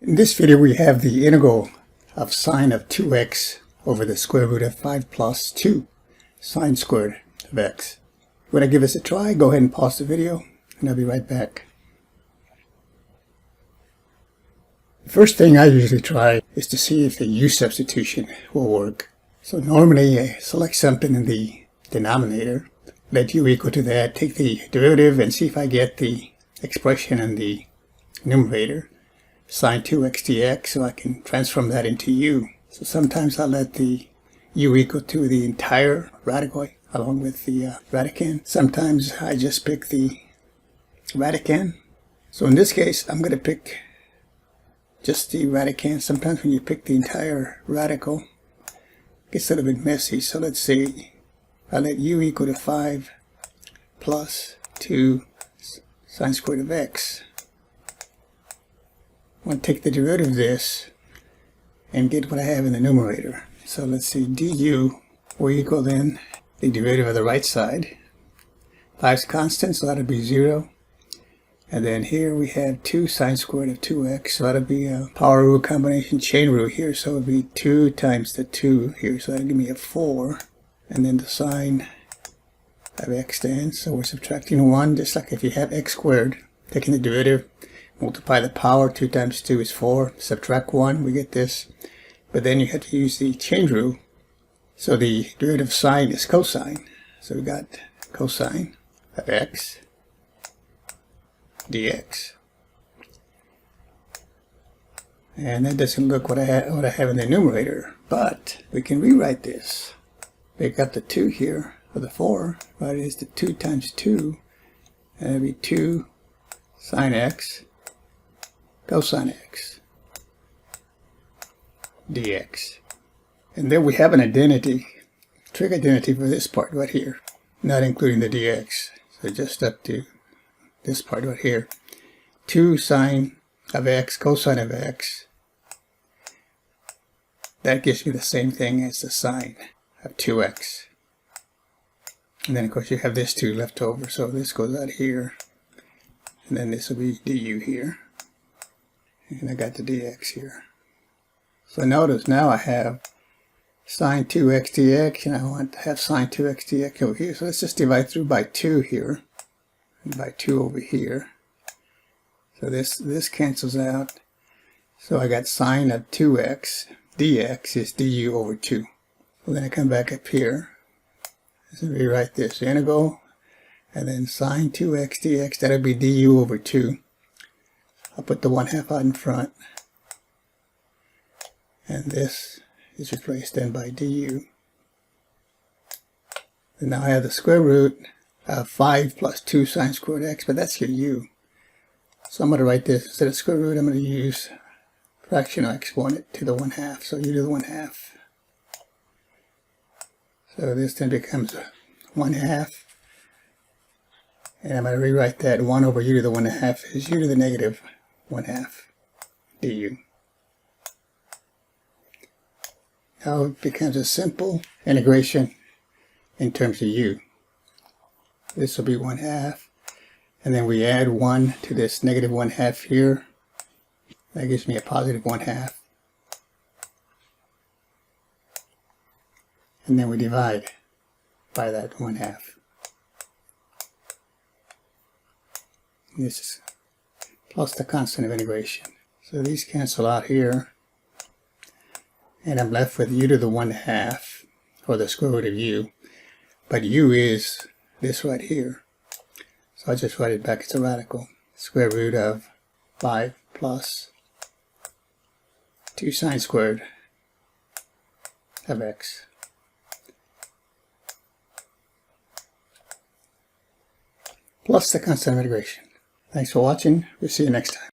In this video we have the integral of sine of 2x over the square root of 5 plus 2 sine squared of x. When I give this a try, go ahead and pause the video and I'll be right back. The first thing I usually try is to see if the U-substitution will work. So normally I select something in the denominator, let u equal to that, take the derivative and see if I get the expression in the numerator, sine 2x dx, so I can transform that into u. So sometimes I let the u equal to the entire radical along with the radicand. Sometimes I just pick the radicand. So in this case I'm going to pick just the radicand. Sometimes when you pick the entire radical, it gets a little bit messy. So let's see, I let u equal to 5 plus 2 sine squared of x. I want to take the derivative of this and get what I have in the numerator. So let's see, du will equal then the derivative of the right side. 5's constant, so that'll be 0. And then here we have 2 sine squared of 2x, so that'll be a power rule combination chain rule here, so it'll be 2 times the 2 here, so that'll give me a 4. And then the sine of x stands, so we're subtracting 1, just like if you have x squared, taking the derivative, multiply the power, 2 times 2 is 4, subtract 1, we get this. But then you have to use the chain rule, so the derivative of sine is cosine. So we got cosine of x dx. And that doesn't look what I have in the numerator, but we can rewrite this. We got the 2 here, or the 4, right? It's the 2 times 2, and it'll be 2 sine x cosine x dx. And then we have an identity, trig identity for this part right here, not including the dx. So just up to this part right here. 2 sine of x cosine of x. That gives you the same thing as the sine of 2x. And then of course you have this 2 left over, so this goes out here. And then this will be du here. And I got the dx here. So notice now I have sine 2x dx, and I want to have sine 2x dx over here. So let's just divide through by 2 here, and by 2 over here. So this cancels out. So I got sine of 2x dx is du over 2. Well, then I come back up here. So rewrite this integral, and then sine 2x dx, that'll be du over 2. I'll put the 1/2 out in front, and this is replaced then by du. And now I have the square root of 5 plus 2 sine squared x, but that's your u. So I'm going to write this, instead of square root, I'm going to use fractional exponent to the 1/2, so u to the 1/2. So this then becomes 1/2. And I'm going to rewrite that 1 over u to the 1/2 is u to the negative 1/2 du. Now it becomes a simple integration in terms of u. This will be 1/2, and then we add 1 to this negative 1/2 here. That gives me a positive 1/2. And then we divide by that 1/2. This is plus the constant of integration. So these cancel out here, and I'm left with u to the 1/2, or the square root of u. But u is this right here. So I just write it back as a radical. Square root of 5 plus 2 sine squared of x. Plus the constant of integration. Thanks for watching. We'll see you next time.